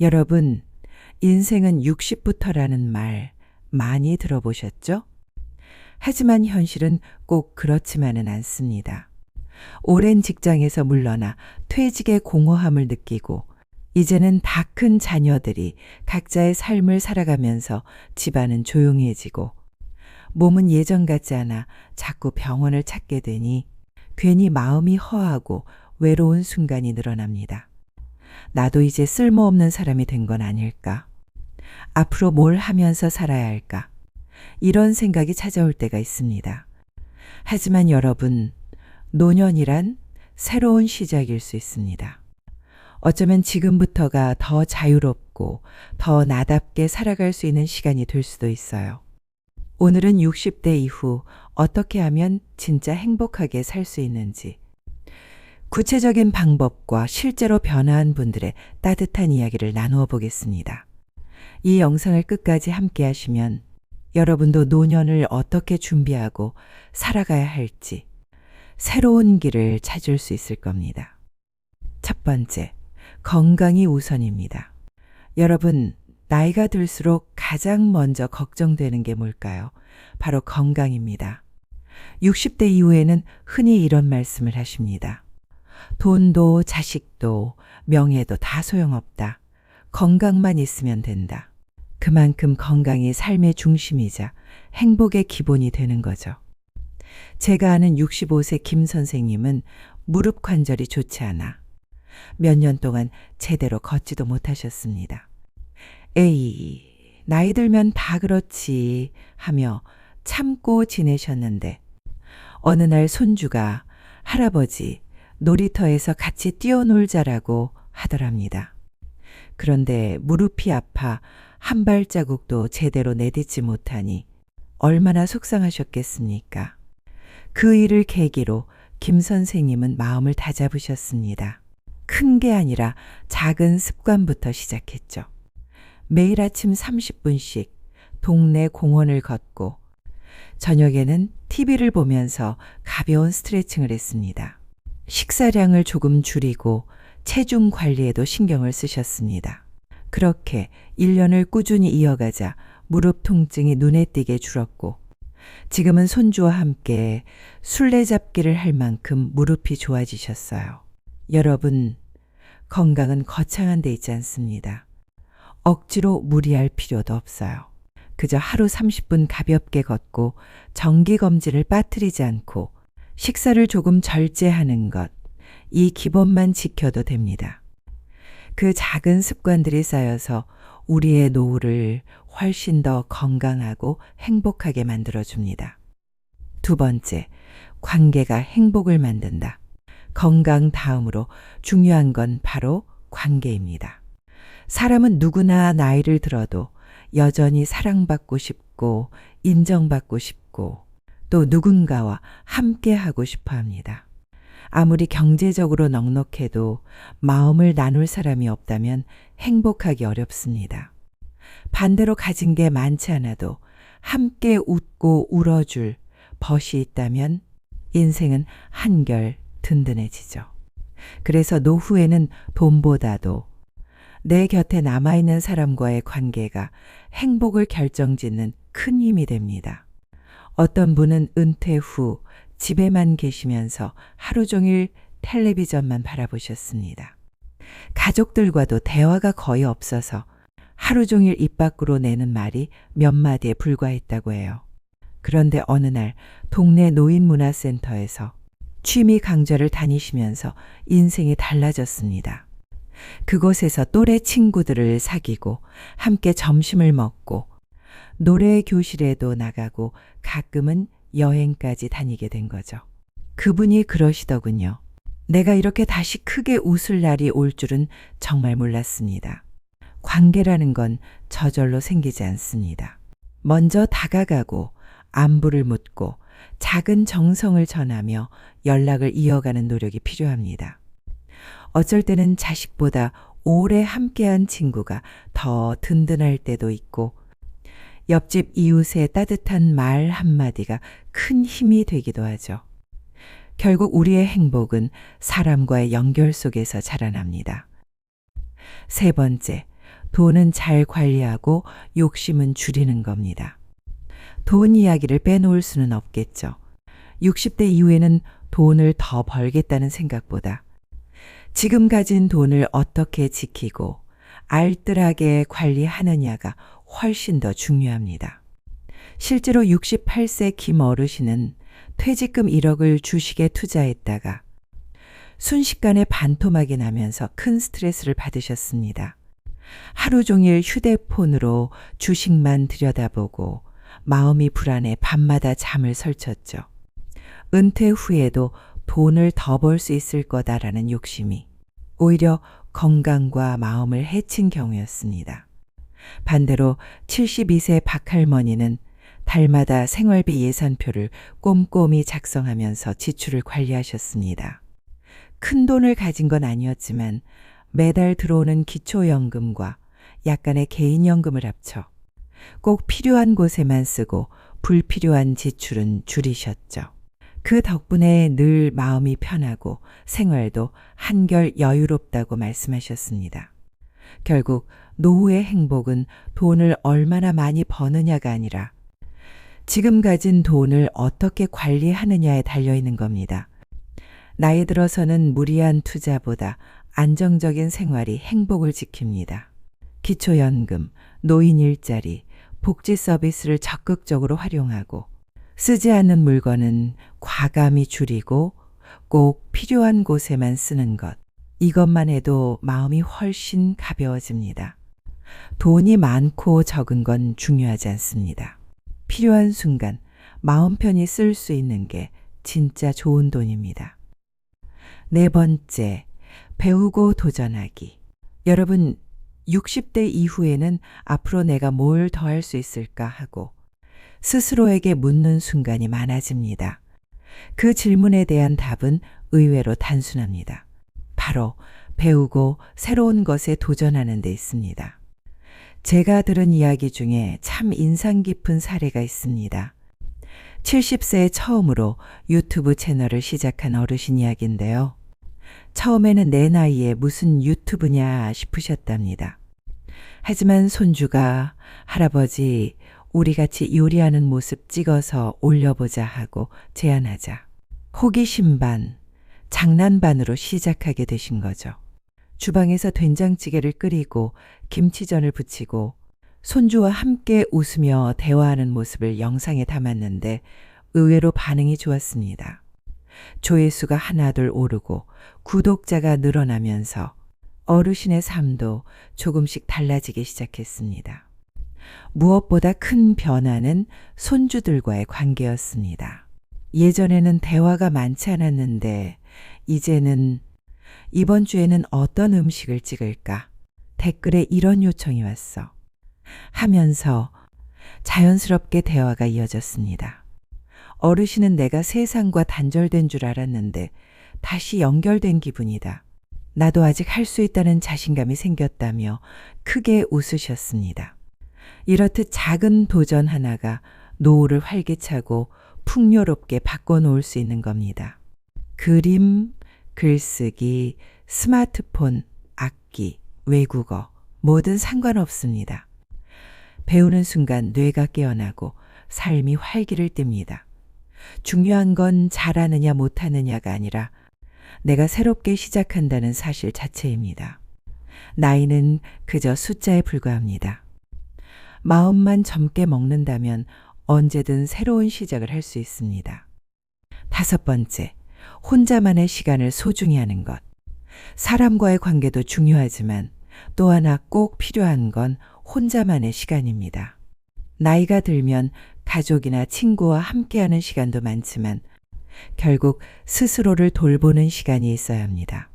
여러분, 인생은 60부터라는 말 많이 들어보셨죠? 하지만 현실은 꼭 그렇지만은 않습니다. 오랜 직장에서 물러나 퇴직의 공허함을 느끼고 이제는 다 큰 자녀들이 각자의 삶을 살아가면서 집안은 조용해지고 몸은 예전 같지 않아 자꾸 병원을 찾게 되니 괜히 마음이 허하고 외로운 순간이 늘어납니다. 나도 이제 쓸모없는 사람이 된 건 아닐까? 앞으로 뭘 하면서 살아야 할까? 이런 생각이 찾아올 때가 있습니다. 하지만 여러분, 노년이란 새로운 시작일 수 있습니다. 어쩌면 지금부터가 더 자유롭고 더 나답게 살아갈 수 있는 시간이 될 수도 있어요. 오늘은 60대 이후 어떻게 하면 진짜 행복하게 살 수 있는지, 구체적인 방법과 실제로 변화한 분들의 따뜻한 이야기를 나누어 보겠습니다. 이 영상을 끝까지 함께 하시면 여러분도 노년을 어떻게 준비하고 살아가야 할지 새로운 길을 찾을 수 있을 겁니다. 첫 번째, 건강이 우선입니다. 여러분, 나이가 들수록 가장 먼저 걱정되는 게 뭘까요? 바로 건강입니다. 60대 이후에는 흔히 이런 말씀을 하십니다. 돈도 자식도 명예도 다 소용없다. 건강만 있으면 된다. 그만큼 건강이 삶의 중심이자 행복의 기본이 되는 거죠. 제가 아는 65세 김 선생님은 무릎 관절이 좋지 않아 몇 년 동안 제대로 걷지도 못하셨습니다. 에이, 나이 들면 다 그렇지 하며 참고 지내셨는데 어느 날 손주가 할아버지 놀이터에서 같이 뛰어놀자라고 하더랍니다. 그런데 무릎이 아파 한 발자국도 제대로 내딛지 못하니 얼마나 속상하셨겠습니까? 그 일을 계기로 김 선생님은 마음을 다잡으셨습니다. 큰 게 아니라 작은 습관부터 시작했죠. 매일 아침 30분씩 동네 공원을 걷고 저녁에는 TV를 보면서 가벼운 스트레칭을 했습니다. 식사량을 조금 줄이고 체중 관리에도 신경을 쓰셨습니다. 그렇게 1년을 꾸준히 이어가자 무릎 통증이 눈에 띄게 줄었고 지금은 손주와 함께 술래잡기를 할 만큼 무릎이 좋아지셨어요. 여러분, 건강은 거창한 데 있지 않습니다. 억지로 무리할 필요도 없어요. 그저 하루 30분 가볍게 걷고 정기검진을 빠뜨리지 않고 식사를 조금 절제하는 것, 이 기본만 지켜도 됩니다. 그 작은 습관들이 쌓여서 우리의 노후를 훨씬 더 건강하고 행복하게 만들어줍니다. 두 번째, 관계가 행복을 만든다. 건강 다음으로 중요한 건 바로 관계입니다. 사람은 누구나 나이를 들어도 여전히 사랑받고 싶고 인정받고 싶고 또 누군가와 함께하고 싶어 합니다. 아무리 경제적으로 넉넉해도 마음을 나눌 사람이 없다면 행복하기 어렵습니다. 반대로 가진 게 많지 않아도 함께 웃고 울어줄 벗이 있다면 인생은 한결 든든해지죠. 그래서 노후에는 돈보다도 내 곁에 남아있는 사람과의 관계가 행복을 결정짓는 큰 힘이 됩니다. 어떤 분은 은퇴 후 집에만 계시면서 하루 종일 텔레비전만 바라보셨습니다. 가족들과도 대화가 거의 없어서 하루 종일 입 밖으로 내는 말이 몇 마디에 불과했다고 해요. 그런데 어느 날 동네 노인문화센터에서 취미 강좌를 다니시면서 인생이 달라졌습니다. 그곳에서 또래 친구들을 사귀고 함께 점심을 먹고 노래 교실에도 나가고 가끔은 여행까지 다니게 된 거죠. 그분이 그러시더군요. 내가 이렇게 다시 크게 웃을 날이 올 줄은 정말 몰랐습니다. 관계라는 건 저절로 생기지 않습니다. 먼저 다가가고 안부를 묻고 작은 정성을 전하며 연락을 이어가는 노력이 필요합니다. 어쩔 때는 자식보다 오래 함께한 친구가 더 든든할 때도 있고 옆집 이웃의 따뜻한 말 한마디가 큰 힘이 되기도 하죠. 결국 우리의 행복은 사람과의 연결 속에서 자라납니다. 세 번째, 돈은 잘 관리하고 욕심은 줄이는 겁니다. 돈 이야기를 빼놓을 수는 없겠죠. 60대 이후에는 돈을 더 벌겠다는 생각보다 지금 가진 돈을 어떻게 지키고 알뜰하게 관리하느냐가 훨씬 더 중요합니다. 실제로 68세 김 어르신은 퇴직금 1억을 주식에 투자했다가 순식간에 반토막이 나면서 큰 스트레스를 받으셨습니다. 하루 종일 휴대폰으로 주식만 들여다보고 마음이 불안해 밤마다 잠을 설쳤죠. 은퇴 후에도 돈을 더 벌 수 있을 거다라는 욕심이 오히려 건강과 마음을 해친 경우였습니다. 반대로 72세 박할머니는 달마다 생활비 예산표를 꼼꼼히 작성하면서 지출을 관리하셨습니다. 큰 돈을 가진 건 아니었지만 매달 들어오는 기초연금과 약간의 개인연금을 합쳐 꼭 필요한 곳에만 쓰고 불필요한 지출은 줄이셨죠. 그 덕분에 늘 마음이 편하고 생활도 한결 여유롭다고 말씀하셨습니다. 결국 노후의 행복은 돈을 얼마나 많이 버느냐가 아니라 지금 가진 돈을 어떻게 관리하느냐에 달려있는 겁니다. 나이 들어서는 무리한 투자보다 안정적인 생활이 행복을 지킵니다. 기초연금, 노인 일자리, 복지 서비스를 적극적으로 활용하고 쓰지 않는 물건은 과감히 줄이고 꼭 필요한 곳에만 쓰는 것. 이것만 해도 마음이 훨씬 가벼워집니다. 돈이 많고 적은 건 중요하지 않습니다. 필요한 순간 마음 편히 쓸 수 있는 게 진짜 좋은 돈입니다. 네 번째, 배우고 도전하기. 여러분, 60대 이후에는 앞으로 내가 뭘 더 할 수 있을까 하고 스스로에게 묻는 순간이 많아집니다. 그 질문에 대한 답은 의외로 단순합니다. 바로 배우고 새로운 것에 도전하는 데 있습니다. 제가 들은 이야기 중에 참 인상 깊은 사례가 있습니다. 70세에 처음으로 유튜브 채널을 시작한 어르신 이야기인데요. 처음에는 내 나이에 무슨 유튜브냐 싶으셨답니다. 하지만 손주가 할아버지 우리 같이 요리하는 모습 찍어서 올려보자 하고 제안하자 호기심 반, 장난 반으로 시작하게 되신 거죠. 주방에서 된장찌개를 끓이고 김치전을 부치고 손주와 함께 웃으며 대화하는 모습을 영상에 담았는데 의외로 반응이 좋았습니다. 조회수가 하나둘 오르고 구독자가 늘어나면서 어르신의 삶도 조금씩 달라지기 시작했습니다. 무엇보다 큰 변화는 손주들과의 관계였습니다. 예전에는 대화가 많지 않았는데 이제는 이번 주에는 어떤 음식을 찍을까? 댓글에 이런 요청이 왔어. 하면서 자연스럽게 대화가 이어졌습니다. 어르신은 내가 세상과 단절된 줄 알았는데 다시 연결된 기분이다. 나도 아직 할 수 있다는 자신감이 생겼다며 크게 웃으셨습니다. 이렇듯 작은 도전 하나가 노후를 활기차고 풍요롭게 바꿔놓을 수 있는 겁니다. 그림, 글쓰기, 스마트폰, 악기, 외국어 뭐든 상관없습니다. 배우는 순간 뇌가 깨어나고 삶이 활기를 띱니다. 중요한 건 잘하느냐 못하느냐가 아니라 내가 새롭게 시작한다는 사실 자체입니다. 나이는 그저 숫자에 불과합니다. 마음만 젊게 먹는다면 언제든 새로운 시작을 할 수 있습니다. 다섯 번째, 혼자만의 시간을 소중히 하는 것. 사람과의 관계도 중요하지만 또 하나 꼭 필요한 건 혼자만의 시간입니다. 나이가 들면 가족이나 친구와 함께하는 시간도 많지만 결국 스스로를 돌보는 시간이 있어야 합니다.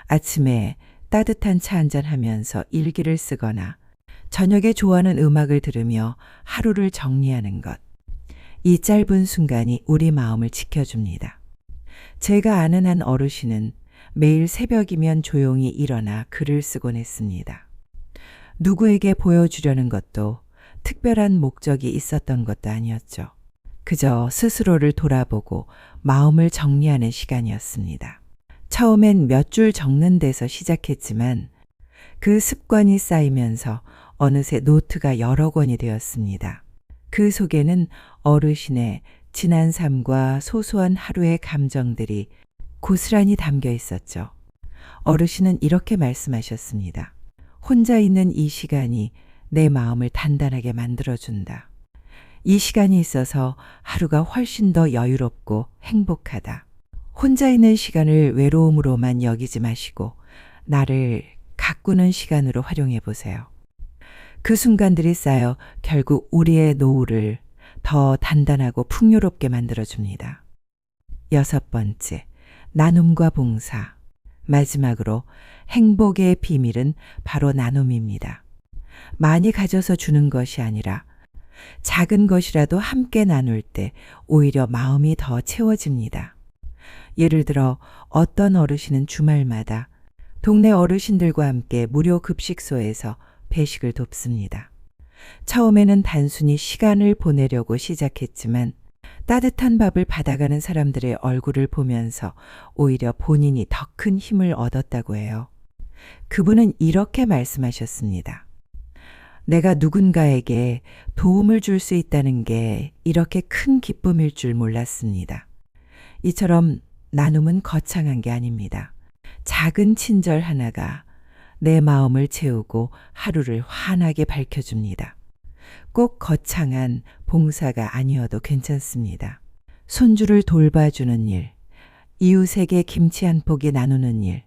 아침에 따뜻한 차 한잔 하면서 일기를 쓰거나 저녁에 좋아하는 음악을 들으며 하루를 정리하는 것. 이 짧은 순간이 우리 마음을 지켜줍니다. 제가 아는 한 어르신은 매일 새벽이면 조용히 일어나 글을 쓰곤 했습니다. 누구에게 보여주려는 것도 특별한 목적이 있었던 것도 아니었죠. 그저 스스로를 돌아보고 마음을 정리하는 시간이었습니다. 처음엔 몇 줄 적는 데서 시작했지만 그 습관이 쌓이면서 어느새 노트가 여러 권이 되었습니다. 그 속에는 어르신의 지난 삶과 소소한 하루의 감정들이 고스란히 담겨 있었죠. 어르신은 이렇게 말씀하셨습니다. 혼자 있는 이 시간이 내 마음을 단단하게 만들어준다. 이 시간이 있어서 하루가 훨씬 더 여유롭고 행복하다. 혼자 있는 시간을 외로움으로만 여기지 마시고 나를 가꾸는 시간으로 활용해 보세요. 그 순간들이 쌓여 결국 우리의 노후를 더 단단하고 풍요롭게 만들어줍니다. 6번째, 나눔과 봉사. 마지막으로 행복의 비밀은 바로 나눔입니다. 많이 가져서 주는 것이 아니라 작은 것이라도 함께 나눌 때 오히려 마음이 더 채워집니다. 예를 들어 어떤 어르신은 주말마다 동네 어르신들과 함께 무료 급식소에서 배식을 돕습니다. 처음에는 단순히 시간을 보내려고 시작했지만 따뜻한 밥을 받아가는 사람들의 얼굴을 보면서 오히려 본인이 더 큰 힘을 얻었다고 해요. 그분은 이렇게 말씀하셨습니다. 내가 누군가에게 도움을 줄 수 있다는 게 이렇게 큰 기쁨일 줄 몰랐습니다. 이처럼 나눔은 거창한 게 아닙니다. 작은 친절 하나가 내 마음을 채우고 하루를 환하게 밝혀줍니다. 꼭 거창한 봉사가 아니어도 괜찮습니다. 손주를 돌봐주는 일, 이웃에게 김치 한 포기 나누는 일,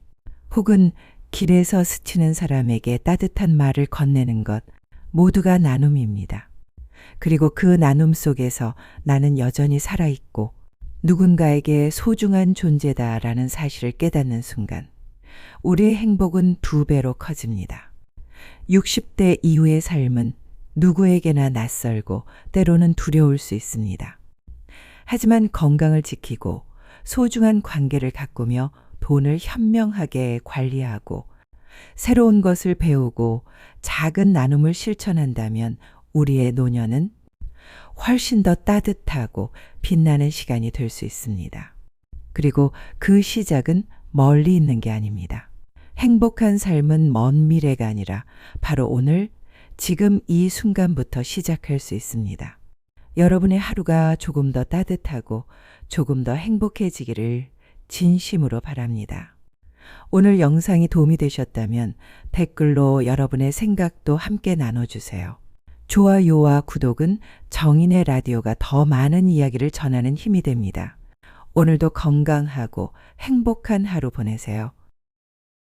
혹은 길에서 스치는 사람에게 따뜻한 말을 건네는 것 모두가 나눔입니다. 그리고 그 나눔 속에서 나는 여전히 살아있고 누군가에게 소중한 존재다라는 사실을 깨닫는 순간 우리의 행복은 2배로 커집니다. 60대 이후의 삶은 누구에게나 낯설고 때로는 두려울 수 있습니다. 하지만 건강을 지키고 소중한 관계를 가꾸며 돈을 현명하게 관리하고 새로운 것을 배우고 작은 나눔을 실천한다면 우리의 노년은 훨씬 더 따뜻하고 빛나는 시간이 될 수 있습니다. 그리고 그 시작은 멀리 있는 게 아닙니다. 행복한 삶은 먼 미래가 아니라 바로 오늘, 지금 이 순간부터 시작할 수 있습니다. 여러분의 하루가 조금 더 따뜻하고 조금 더 행복해지기를 진심으로 바랍니다. 오늘 영상이 도움이 되셨다면 댓글로 여러분의 생각도 함께 나눠주세요. 좋아요와 구독은 정인의 라디오가 더 많은 이야기를 전하는 힘이 됩니다. 오늘도 건강하고 행복한 하루 보내세요.